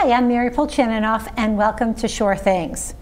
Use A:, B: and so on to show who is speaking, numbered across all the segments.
A: Hi, I'm Mary Polchaninoff, and welcome to Sure Things.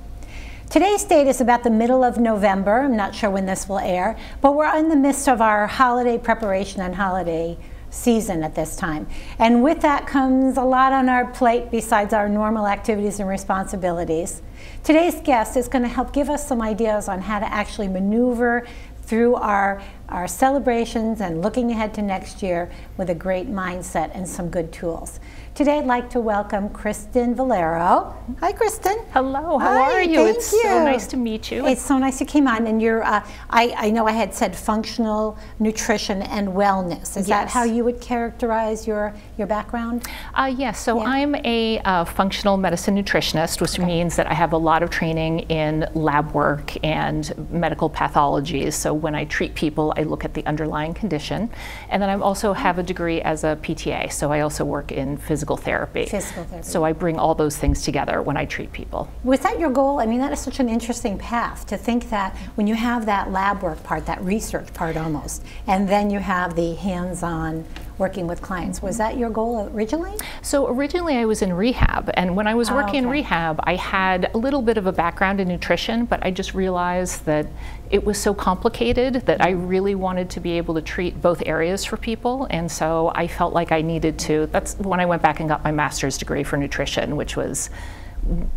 A: Today's date is about the middle of November. I'm not sure when this will air, but we're in the midst of our holiday preparation and holiday season at this time. And with that comes a lot on our plate besides our normal activities and responsibilities. Today's guest is going to help give us some ideas on how to actually maneuver through our celebrations and looking ahead to next year with a great mindset and some good tools. Today I'd like to welcome Kristen Vollaro. Hi, Kristen.
B: Hello, how are you?
A: Thank
B: It's
A: you.
B: so nice to meet you.
A: It's so nice you came on, and you're, I know I had said functional nutrition and wellness. Is that how you would characterize your background?
B: Yes, so I'm a functional medicine nutritionist, which means that I have a lot of training in lab work and medical pathologies. So when I treat people, I look at the underlying condition. And then I also have a degree as a PTA, so I also work in physical therapy. So I bring all those things together when I treat people.
A: Was that your goal? I mean, that is such an interesting path to think that when you have that lab work part, that research part almost, and then you have the hands-on working with clients. Was that your goal originally? So
B: originally I was in rehab, and when I was working in rehab, I had a little bit of a background in nutrition, but I just realized that it was so complicated that I really wanted to be able to treat both areas for people, and so I felt like I needed to. That's when I went back and got my master's degree for nutrition, which was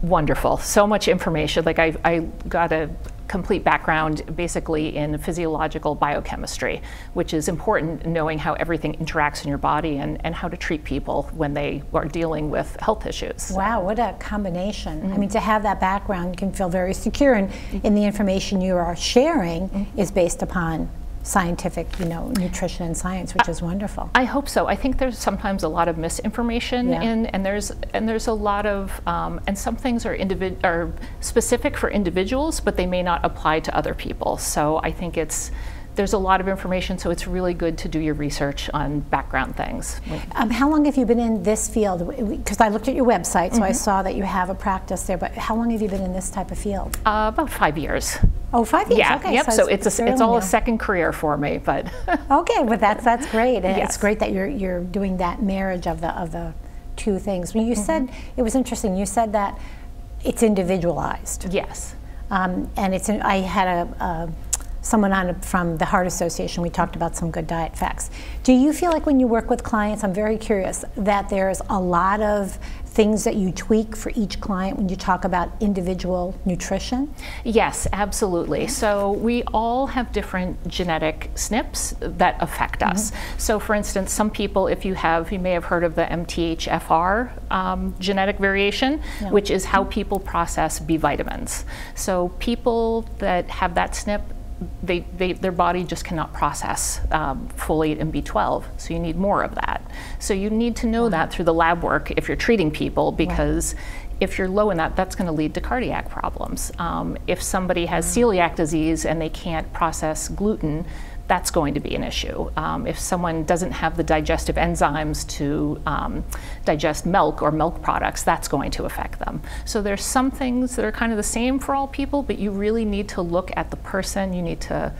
B: wonderful. So much information. Like I got a complete background basically in physiological biochemistry, which is important, knowing how everything interacts in your body and how to treat people when they are dealing with health issues.
A: Wow, what a combination. I mean, to have that background, you can feel very secure, and in the information you are sharing is based upon scientific, nutrition and science, which is wonderful.
B: I hope so. I think there's sometimes a lot of misinformation and there's a lot of and some things are specific for individuals, but they may not apply to other people. So I think there's a lot of information, so it's really good to do your research on background things.
A: How long have you been in this field? Because I looked at your website, so I saw that you have a practice there, but how long have you been in this type of field?
B: About 5 years.
A: Oh, 5 years.
B: Yeah.
A: Okay.
B: Yep. So it's all a second career for me, but.
A: Okay, but that's great. And it's great that you're doing that marriage of the two things. When you said, it was interesting. You said that it's individualized.
B: Yes.
A: And I had someone on from the Heart Association. We talked about some good diet facts. Do you feel like when you work with clients, I'm very curious, that there's a lot of things that you tweak for each client when you talk about individual nutrition?
B: Yes, absolutely. So we all have different genetic SNPs that affect us. So for instance, some people, you may have heard of the MTHFR genetic variation, which is how people process B vitamins. So people that have that SNP, their body just cannot process folate and B12, so you need more of that. So you need to know that through the lab work if you're treating people, because if you're low in that, that's going to lead to cardiac problems. If somebody has celiac disease and they can't process gluten, that's going to be an issue. If someone doesn't have the digestive enzymes to digest milk or milk products, that's going to affect them. So there's some things that are kind of the same for all people, but you really need to look at the person. You need to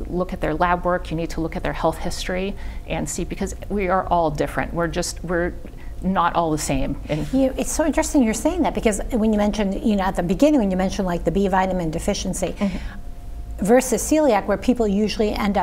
B: look at their lab work. You need to look at their health history and see, because we are all different. We're not all the same.
A: It's so interesting you're saying that, because when you mentioned, at the beginning, when you mentioned like the B vitamin deficiency, versus celiac, where people usually ends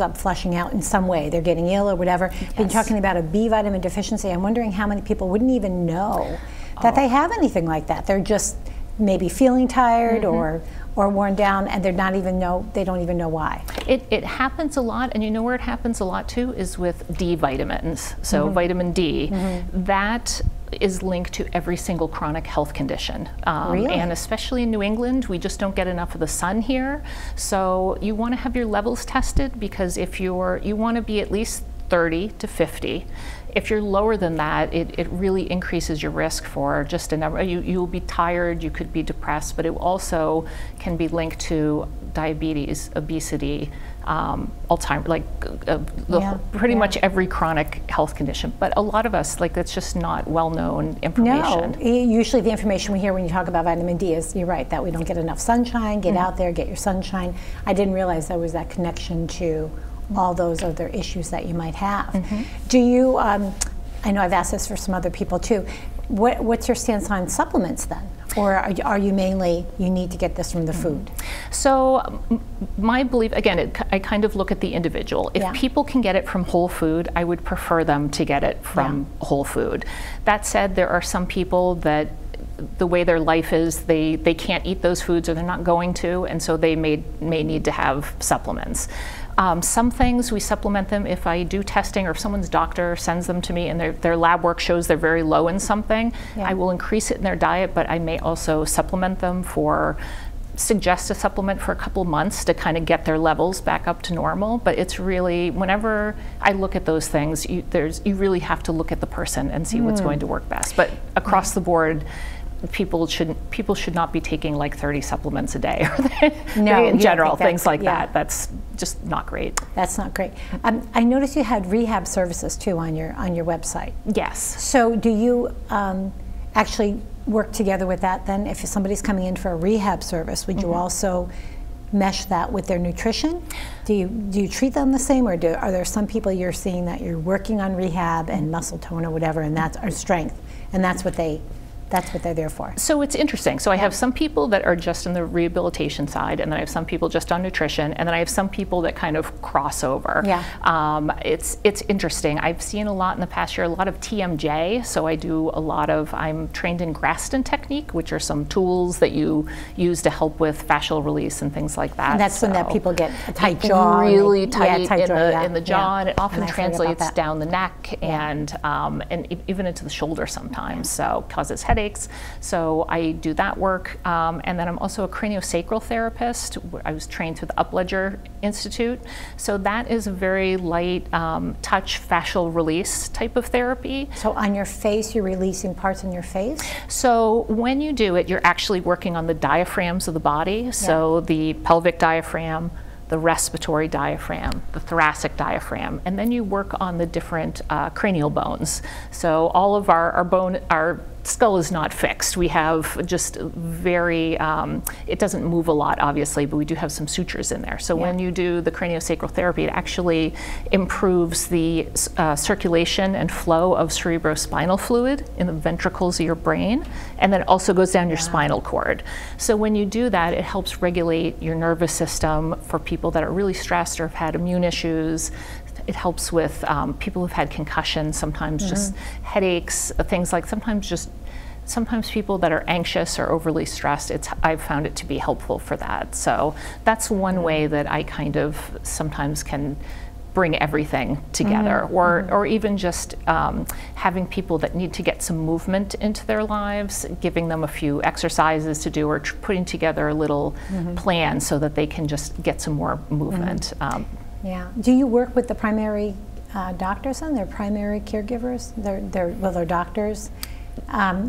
A: up flushing out in some way. They're getting ill or whatever. Been talking about a B vitamin deficiency. I'm wondering how many people wouldn't even know that they have anything like that. They're just maybe feeling tired or worn down, and they don't even know why.
B: It happens a lot, and you know where it happens a lot too is with D vitamins. So vitamin D, that is linked to every single chronic health condition.
A: Really?
B: And especially in New England, we just don't get enough of the sun here. So you want to have your levels tested, because if you want to be at least 30 to 50. If you're lower than that, it really increases your risk for just a number. You'll be tired, you could be depressed, but it also can be linked to diabetes, obesity, Alzheimer's, pretty much every chronic health condition. But a lot of us, that's just not well-known information.
A: No, usually the information we hear when you talk about vitamin D is, you're right, that we don't get enough sunshine. Get out there, get your sunshine. I didn't realize there was that connection to all those other issues that you might have. Do you I know I've asked this for some other people too. What's your stance on supplements then? Or are you mainly, you need to get this from the food?
B: So my belief, again, I kind of look at the individual. If people can get it from whole food, I would prefer them to get it from whole food. That said, there are some people that the way their life is, they can't eat those foods or they're not going to, and so they may need to have supplements. Some things we supplement them if I do testing or if someone's doctor sends them to me and their lab work shows they're very low in something, I will increase it in their diet, but I may also supplement them suggest a supplement for a couple months to kind of get their levels back up to normal. But it's really, whenever I look at those things, you really have to look at the person and see what's going to work best. But across the board, people should not be taking like 30 supplements a day in general, things like that. That's just not great. That's not great.
A: I noticed you had rehab services too on your website.
B: Yes.
A: So do you actually work together with that then? If somebody's coming in for a rehab service, would you also mesh that with their nutrition? Do you treat them the same, or are there some people you're seeing that you're working on rehab and muscle tone or whatever, and that's our strength, and that's what they're there for? So
B: it's interesting. So I have some people that are just in the rehabilitation side, and then I have some people just on nutrition, and then I have some people that kind of cross over. It's interesting. I've seen a lot in the past year, a lot of TMJ. So I do a lot of, I'm trained in Graston technique, which are some tools that you use to help with fascial release and things like that.
A: And that's when that people get a tight jaw.
B: Really tight in the jaw, and it often translates down the neck and even into the shoulder sometimes. So causes headaches. So I do that work, and then I'm also a craniosacral therapist. I was trained through the Upledger Institute. So that is a very light touch fascial release type of therapy.
A: So on your face, you're releasing parts on your face?
B: So when you do it, you're actually working on the diaphragms of the body. So the pelvic diaphragm, the respiratory diaphragm, the thoracic diaphragm, and then you work on the different cranial bones. So all of our skull is not fixed. We have just very, it doesn't move a lot obviously, but we do have some sutures in there. So when you do the craniosacral therapy, it actually improves the circulation and flow of cerebrospinal fluid in the ventricles of your brain, and then it also goes down your spinal cord. So when you do that, it helps regulate your nervous system for people that are really stressed or have had immune issues. It helps with people who've had concussions, sometimes just headaches, things like sometimes people that are anxious or overly stressed, I've found it to be helpful for that. So that's one way that I kind of sometimes can bring everything together, or even just having people that need to get some movement into their lives, giving them a few exercises to do, or putting together a little plan so that they can just get some more movement.
A: Do you work with the primary doctors then? They're primary caregivers? They're doctors?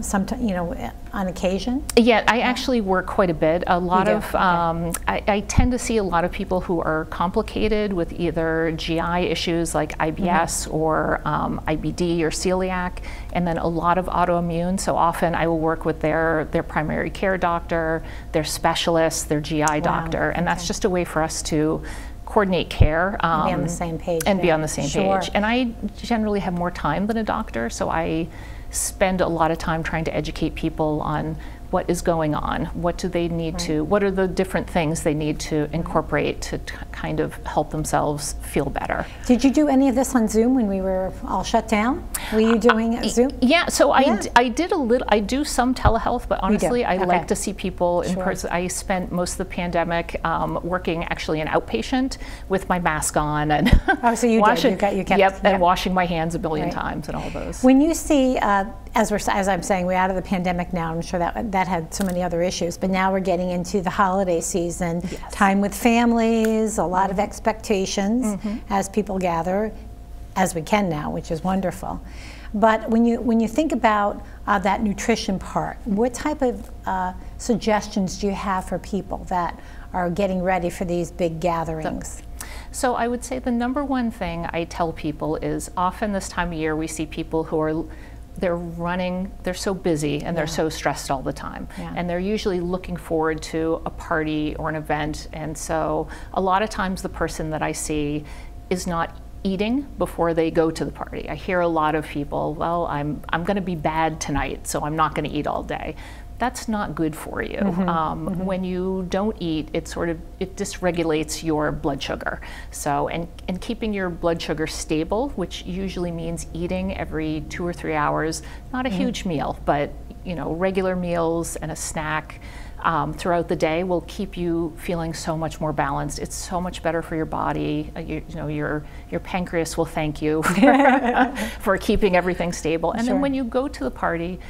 A: Sometimes, on occasion?
B: Yeah, I actually work quite a bit. A lot of, I tend to see a lot of people who are complicated with either GI issues like IBS or IBD or celiac, and then a lot of autoimmune. So often I will work with their primary care doctor, their specialist, their GI doctor, and that's just a way for us to coordinate care.
A: Be on the same page.
B: And be on the same page. And I generally have more time than a doctor, so I spend a lot of time trying to educate people on what is going on, what do they need to, what are the different things they need to incorporate to kind of help themselves feel better.
A: Did you do any of this on Zoom when we were all shut down? Were you doing Zoom?
B: Yeah, so I did a little, I do some telehealth, but honestly I like to see people in person. I spent most of the pandemic working actually an outpatient with my mask on and
A: so you did, you kept,
B: and washing my hands a billion times and all those.
A: When you see, as I'm saying, we're out of the pandemic now. I'm sure that had so many other issues, but now we're getting into the holiday season, time with families, a lot of expectations as people gather, as we can now, which is wonderful. But when you think about that nutrition part, what type of suggestions do you have for people that are getting ready for these big gatherings?
B: So I would say the number one thing I tell people is often this time of year we see people who are they're so busy and they're so stressed all the time. And they're usually looking forward to a party or an event. And so a lot of times the person that I see is not eating before they go to the party. I hear a lot of people, well, I'm going to be bad tonight, so I'm not going to eat all day. That's not good for you. When you don't eat, it dysregulates your blood sugar. So, and keeping your blood sugar stable, which usually means eating every 2 or 3 hours, not a huge meal, but regular meals and a snack throughout the day will keep you feeling so much more balanced. It's so much better for your body. Your pancreas will thank you for keeping everything stable. And then when you go to the party,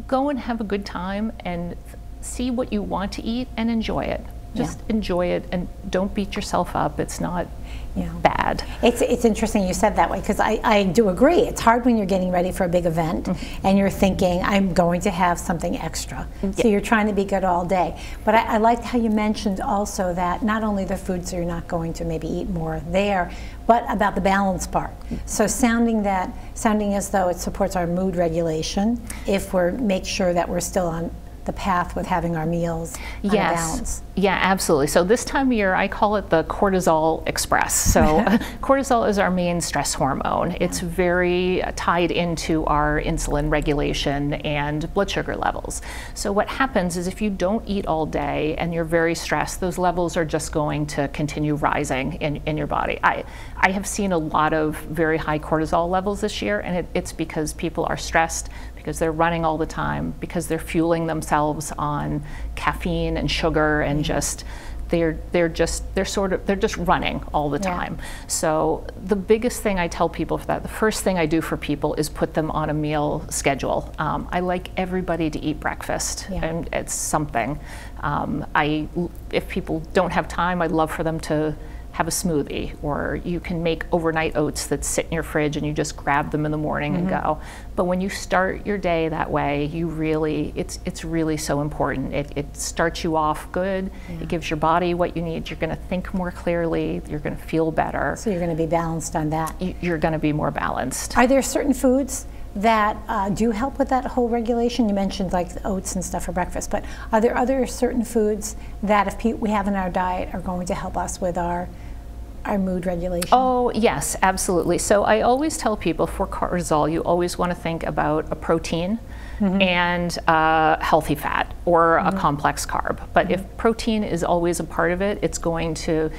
B: go and have a good time and see what you want to eat and enjoy it. Just enjoy it and don't beat yourself up. It's not bad.
A: It's interesting you said that way, because I do agree. It's hard when you're getting ready for a big event and you're thinking, I'm going to have something extra. So you're trying to be good all day. But I liked how you mentioned also that not only the foods you're not going to maybe eat more there, but about the balance part. So sounding as though it supports our mood regulation if make sure that we're still on the path with having our meals on a balance.
B: Yeah, absolutely. So this time of year, I call it the cortisol express. So cortisol is our main stress hormone. It's very tied into our insulin regulation and blood sugar levels. So what happens is if you don't eat all day and you're very stressed, those levels are just going to continue rising in your body. I have seen a lot of very high cortisol levels this year, and it's because people are stressed, because they're running all the time, because they're fueling themselves on caffeine and sugar, and they're just running all the time. So the biggest thing I tell people for that, the first thing I do for people is put them on a meal schedule. I like everybody to eat breakfast, and it's something. If people don't have time, I'd love for them to have a smoothie, or you can make overnight oats that sit in your fridge and you just grab them in the morning and go. But when you start your day that way, it's really so important. It starts you off good. It gives your body what you need. You're going to think more clearly. You're going to feel better.
A: So you're going to be balanced on that.
B: You're going to be more balanced.
A: Are there certain foods that do help with that whole regulation? You mentioned like oats and stuff for breakfast, but are there other certain foods that if we have in our diet are going to help us with our mood regulation?
B: Oh, yes, absolutely. So I always tell people for cortisol, you always want to think about a protein and healthy fat or a complex carb. But if protein is always a part of it, it's going to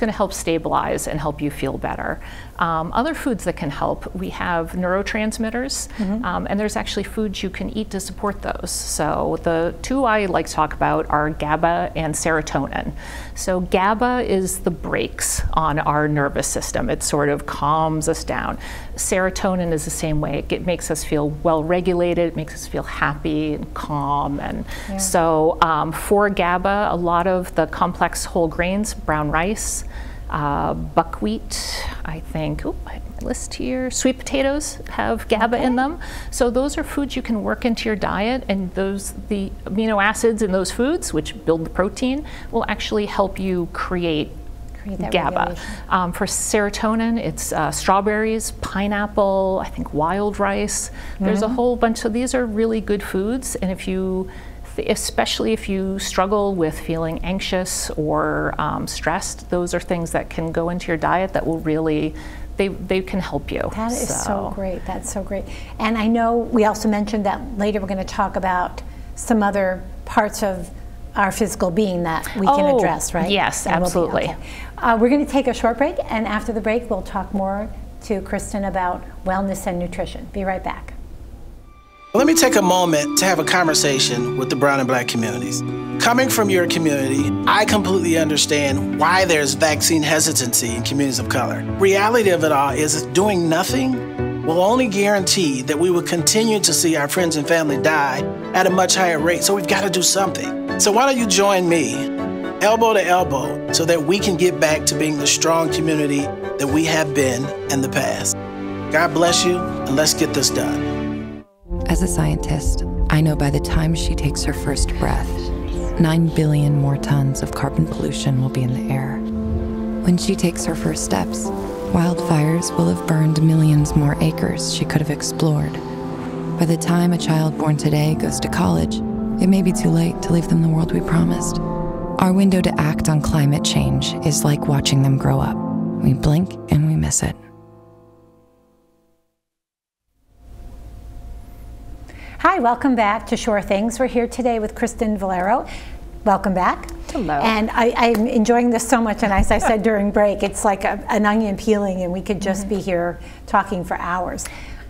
B: help stabilize and help you feel better. Other foods that can help, we have neurotransmitters, and there's actually foods you can eat to support those. So the two I like to talk about are GABA and serotonin. So GABA is the brakes on our nervous system. It sort of calms us down. Serotonin is the same way. It makes us feel well regulated. It makes us feel happy and calm. And so for GABA, a lot of the complex whole grains, brown rice, buckwheat, I think, I have my list here, sweet potatoes have GABA in them. So those are foods you can work into your diet, and the amino acids in those foods, which build the protein, will actually help you create GABA. For serotonin, it's strawberries, pineapple, I think wild rice. There's a whole bunch of these are really good foods, and especially if you struggle with feeling anxious or stressed, those are things that can go into your diet that will really, they can help you.
A: That is so great. That's so great. And I know we also mentioned that later we're going to talk about some other parts of our physical being that we can address, right?
B: Yes, absolutely.
A: We're going to take a short break, and after the break we'll talk more to Kristen about wellness and nutrition. Be right back.
C: Let me take a moment to have a conversation with the brown and black communities. Coming from your community, I completely understand why there's vaccine hesitancy in communities of color. Reality of it all is doing nothing will only guarantee that we will continue to see our friends and family die at a much higher rate, so we've got to do something. So why don't you join me, elbow to elbow, so that we can get back to being the strong community that we have been in the past. God bless you, and let's get this done.
D: As a scientist, I know by the time she takes her first breath, 9 billion more tons of carbon pollution will be in the air. When she takes her first steps, wildfires will have burned millions more acres she could have explored. By the time a child born today goes to college, it may be too late to leave them the world we promised. Our window to act on climate change is like watching them grow up. We blink and we miss it.
A: Hi, welcome back to Sure Things. We're here today with Kristen Vollaro. Welcome back.
B: Hello.
A: And I'm enjoying this so much, and as I said during break, it's like an onion peeling, and we could just be here talking for hours.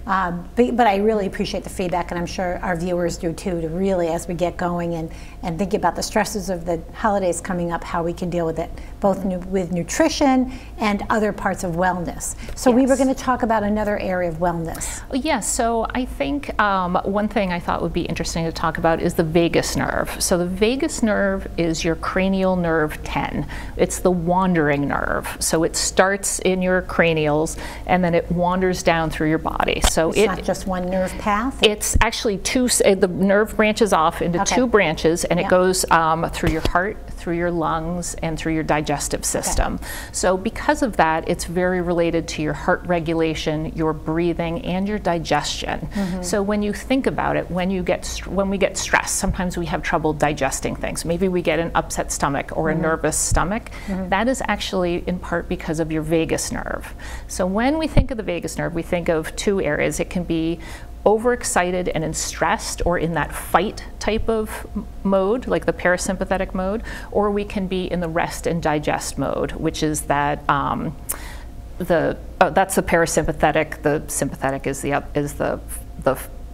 A: But I really appreciate the feedback, and I'm sure our viewers do too, to really, as we get going and think about the stresses of the holidays coming up, how we can deal with it, both with nutrition and other parts of wellness. So we were going to talk about another area of wellness.
B: Yes, so I think one thing I thought would be interesting to talk about is the vagus nerve. So the vagus nerve is your cranial nerve 10. It's the wandering nerve. So it starts in your cranials and then it wanders down through your body. So
A: it's not just one nerve path?
B: It's actually two, the nerve branches off into two branches, and it goes through your heart, through your lungs, and through your digestive system. So because of that, it's very related to your heart regulation, your breathing, and your digestion. So when you think about it, when we get stressed, sometimes we have trouble digesting things. Maybe we get an upset stomach or a nervous stomach. That is actually in part because of your vagus nerve. So when we think of the vagus nerve, we think of two areas. It can be overexcited and in stressed or in that fight type of mode, like the parasympathetic mode, or we can be in the rest and digest mode, which is that that's the parasympathetic. The sympathetic is the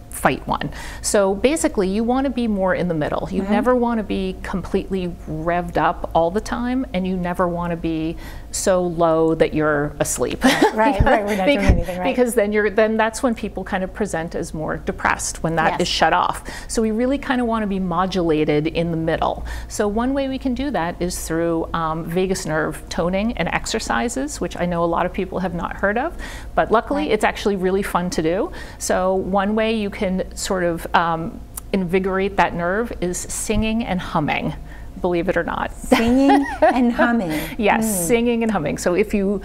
B: fight one. So basically you want to be more in the middle. You never want to be completely revved up all the time, and you never want to be so low that you're asleep.
A: Right, we're not doing anything, right.
B: Because then that's when people kind of present as more depressed, when that is shut off. So we really kind of want to be modulated in the middle. So one way we can do that is through vagus nerve toning and exercises, which I know a lot of people have not heard of, but luckily it's actually really fun to do. So one way you can sort of invigorate that nerve is singing and humming. Believe it or not.
A: Singing and humming.
B: Yes, singing and humming. So if you're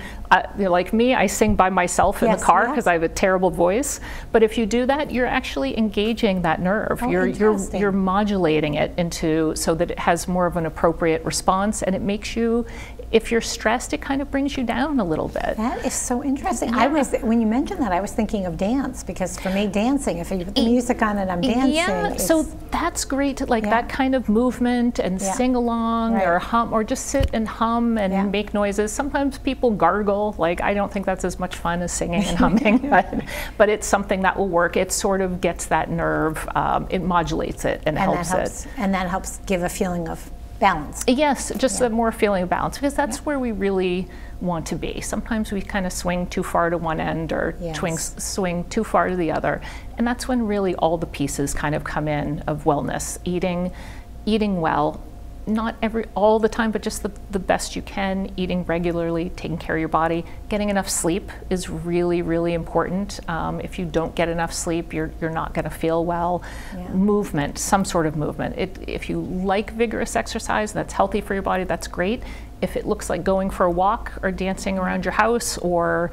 B: like me, I sing by myself in the car because I have a terrible voice. But if you do that, you're actually engaging that nerve. You're modulating it into so that it has more of an appropriate response, and it makes you, if you're stressed, it kind of brings you down a little bit.
A: That is so interesting. When you mentioned that, I was thinking of dance, because for me, dancing, if you put the music on and I'm dancing.
B: Yeah, so that's great, like that kind of movement and sing along or hum, or just sit and hum and make noises. Sometimes people gargle. Like, I don't think that's as much fun as singing and humming, but it's something that will work. It sort of gets that nerve, it modulates it and helps it.
A: And that helps give a feeling of balance.
B: Yes, just a more feeling of balance, because that's where we really want to be. Sometimes we kind of swing too far to one end or swing too far to the other, and that's when really all the pieces kind of come in of wellness. Eating well, not all the time, but just the best you can, eating regularly, taking care of your body. Getting enough sleep is really, really important. If you don't get enough sleep, you're not going to feel well. Movement, some sort of movement. If you like vigorous exercise, that's healthy for your body, that's great. If it looks like going for a walk or dancing around your house or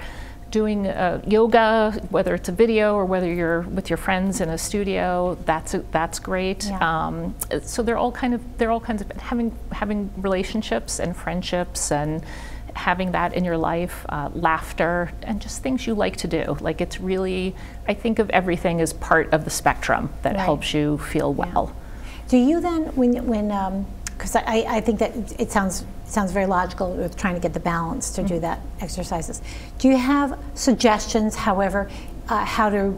B: doing yoga, whether it's a video or whether you're with your friends in a studio, that's great. So they're all kinds of having relationships and friendships and having that in your life, laughter, and just things you like to do. Like, it's really, I think of everything as part of the spectrum that helps you feel well.
A: Do you then, when because I think that it sounds very logical with trying to get the balance to do that exercises. Do you have suggestions, however, how to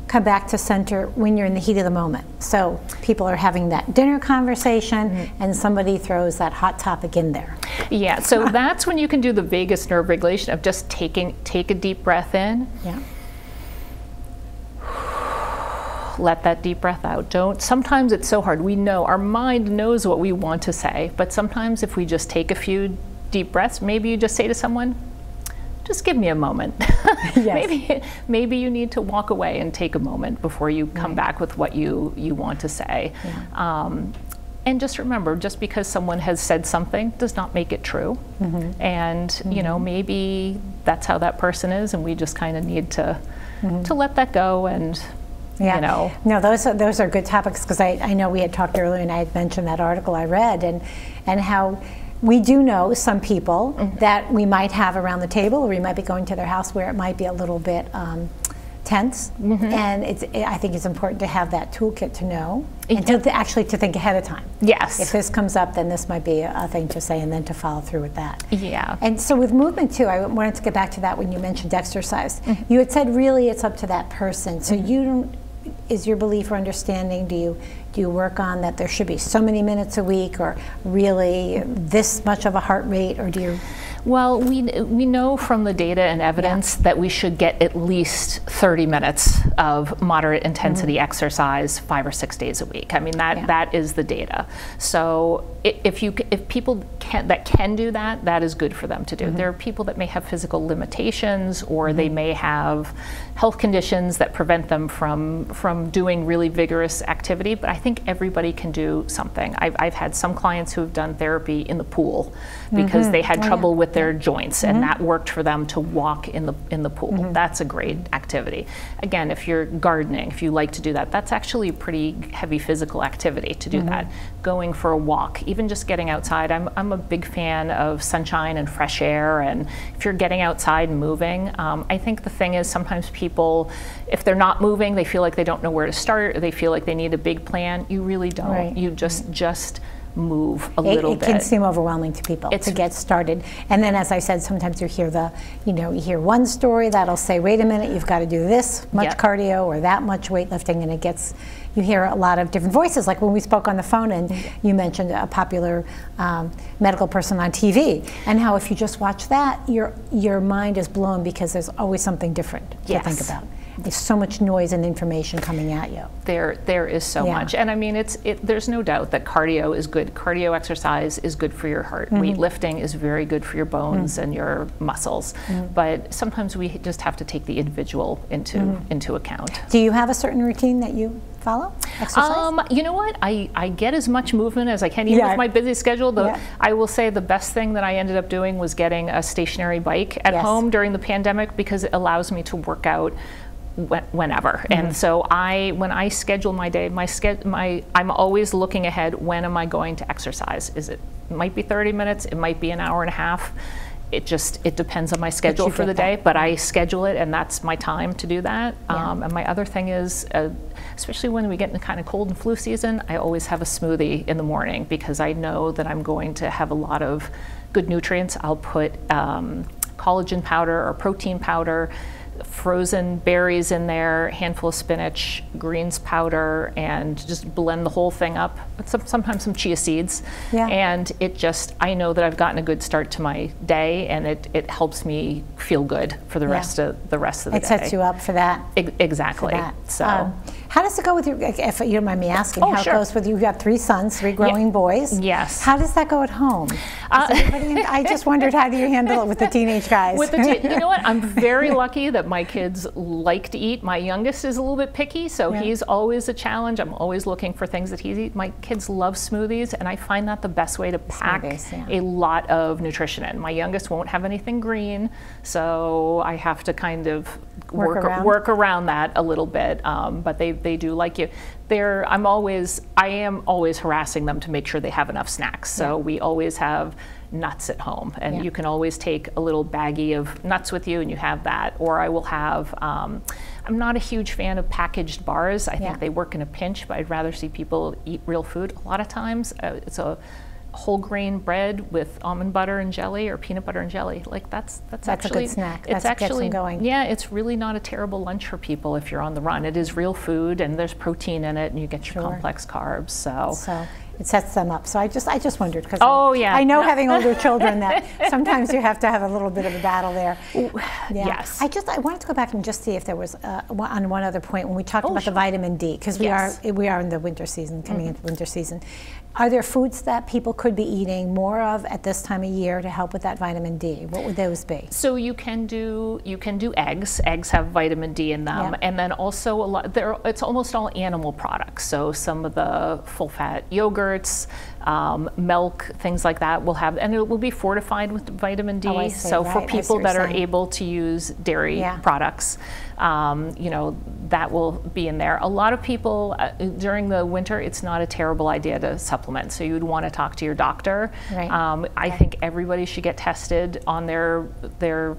A: come back to center when you're in the heat of the moment? So people are having that dinner conversation and somebody throws that hot topic in there.
B: Yeah, so that's when you can do the vagus nerve regulation of just take a deep breath in. Let that deep breath out. Sometimes it's so hard. We know, our mind knows what we want to say, but sometimes if we just take a few deep breaths, maybe you just say to someone, just give me a moment. Maybe you need to walk away and take a moment before you come back with what you want to say. And just remember, just because someone has said something does not make it true. And you know, maybe that's how that person is, and we just kind of need to let that go. And you know.
A: No, those are good topics, because I know we had talked earlier and I had mentioned that article I read and how we do know some people that we might have around the table, or we might be going to their house where it might be a little bit tense, and I think it's important to have that toolkit to know, and to actually to think ahead of time.
B: Yes.
A: If this comes up, then this might be a thing to say, and then to follow through with that.
B: Yeah.
A: And so with movement too, I wanted to get back to that when you mentioned exercise. You had said really it's up to that person. So you don't, is your belief or understanding, do you work on that there should be so many minutes a week, or really this much of a heart rate, or do you?
B: Well, we know from the data and evidence that we should get at least 30 minutes of moderate intensity exercise 5 or 6 days a week. I mean, that is the data. So if people that can do that, that is good for them to do. There are people that may have physical limitations, or they may have health conditions that prevent them from doing really vigorous activity, but I think everybody can do something. I've had some clients who have done therapy in the pool because they had trouble with their joints, and that worked for them to walk in the pool. That's a great activity. Again, if you're gardening, if you like to do that, that's actually a pretty heavy physical activity to do that. Going for a walk, even just getting outside. I'm a big fan of sunshine and fresh air, and if you're getting outside and moving, I think the thing is sometimes people, if they're not moving, they feel like they don't know where to start, or they feel like they need a big plan. You really don't.
A: Right.
B: You just move a little bit.
A: It can seem overwhelming to people to get started. And then, as I said, sometimes you hear you hear one story that'll say, wait a minute, you've got to do this much cardio or that much weightlifting, and you hear a lot of different voices. Like when we spoke on the phone, and you mentioned a popular medical person on TV, and how if you just watch that, your mind is blown because there's always something different to think about. There's so much noise and information coming at you.
B: There is so much, and I mean, there's no doubt that cardio is good. Cardio exercise is good for your heart. Weightlifting is very good for your bones and your muscles. But sometimes we just have to take the individual into account.
A: Do you have a certain routine that you follow? Exercise?
B: You know what? I get as much movement as I can, even with my busy schedule. I will say the best thing that I ended up doing was getting a stationary bike at home during the pandemic, because it allows me to work out whenever. And so when I schedule my day, I'm always looking ahead, when am I going to exercise? It might be 30 minutes, it might be an hour and a half. It depends on my schedule for the day, but I schedule it, and that's my time to do that. And my other thing is, especially when we get into kind of cold and flu season, I always have a smoothie in the morning, because I know that I'm going to have a lot of good nutrients. I'll put collagen powder or protein powder, frozen berries in there, handful of spinach, greens powder, and just blend the whole thing up. Sometimes some chia seeds, and I know that I've gotten a good start to my day, and it helps me feel good for the rest of the day.
A: It sets you up for that.
B: Exactly.
A: For that.
B: So,
A: how does it go with you? If you don't mind me asking, how it goes with you? You've got 3 sons, 3 growing boys.
B: Yes.
A: How does that go at home? I just wondered, how do you handle it with the teenage guys?
B: You know what? I'm very lucky that my kids like to eat. My youngest is a little bit picky, so he's always a challenge. I'm always looking for things that he's eating. My kids love smoothies, and I find that the best way to pack a lot of nutrition in. My youngest won't have anything green, so I have to kind of work around that a little bit. But they do like you. I am always harassing them to make sure they have enough snacks. So we always have nuts at home, and you can always take a little baggie of nuts with you, and you have that. Or I will have, I'm not a huge fan of packaged bars. I think they work in a pinch, but I'd rather see people eat real food. A lot of times it's a whole grain bread with almond butter and jelly, or peanut butter and jelly. Like that's actually
A: a good snack.
B: It's actually
A: going.
B: Yeah, it's really not a terrible lunch for people if you're on the run. It is real food, and there's protein in it, and you get your complex carbs. So it sets them up. So I just wondered, because I know having older children that sometimes you have to have a little bit of a battle there. Yes.
A: I wanted to go back and just see if there was on one other point when we talked about the vitamin D, because we are in the winter season, coming into winter season. Are there foods that people could be eating more of at this time of year to help with that vitamin D? What would those be?
B: So you can do eggs. Eggs have vitamin D in them, and then also it's almost all animal products. So some of the full-fat yogurts, milk, things like that will have, and it will be fortified with vitamin D. So for people that are able to use dairy products, that will be in there. A lot of people during the winter, it's not a terrible idea to supplement. So you would want to talk to your doctor. I think everybody should get tested on their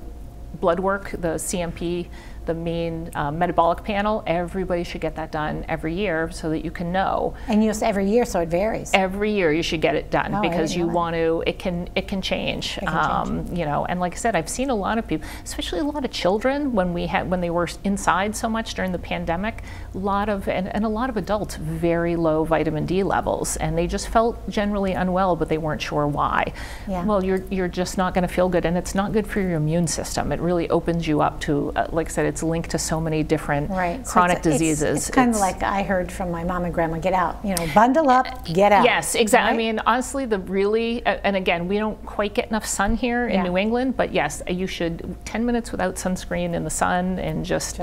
B: blood work, the CMP, the main metabolic panel, everybody should get that done every year so that you can know.
A: And you every year, so it varies.
B: Every year you should get it done because you want to. It can change.
A: It can change.
B: You know, and like I said, I've seen a lot of people, especially a lot of children, when they were inside so much during the pandemic. A lot of adults, very low vitamin D levels, and they just felt generally unwell, but they weren't sure why.
A: Yeah.
B: Well, you're just not going to feel good, and it's not good for your immune system. It really opens you up to, like I said, it's linked to so many different chronic diseases.
A: It's kind of like I heard from my mom and grandma, get out, you know, bundle up, get out.
B: Yes, exactly.
A: Right?
B: I mean, honestly, and again, we don't quite get enough sun here in New England, but yes, you should 10 minutes without sunscreen in the sun and just a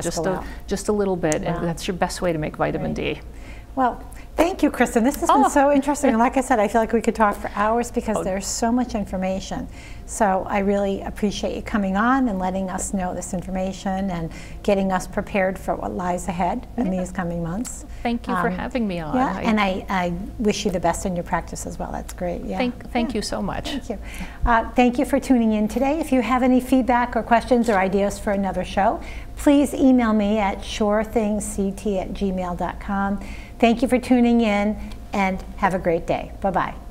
B: little bit, and that's your best way to make vitamin D.
A: Well, thank you, Kristen. This has been so interesting. And like I said, I feel like we could talk for hours because there's so much information. So I really appreciate you coming on and letting us know this information and getting us prepared for what lies ahead in these coming months.
B: Thank you for having me on.
A: Yeah, and I wish you the best in your practice as well. That's great. Yeah.
B: Thank you so much.
A: Thank you. Thank you for tuning in today. If you have any feedback or questions or ideas for another show, please email me at surethingsct@gmail.com. Thank you for tuning in, and have a great day. Bye-bye.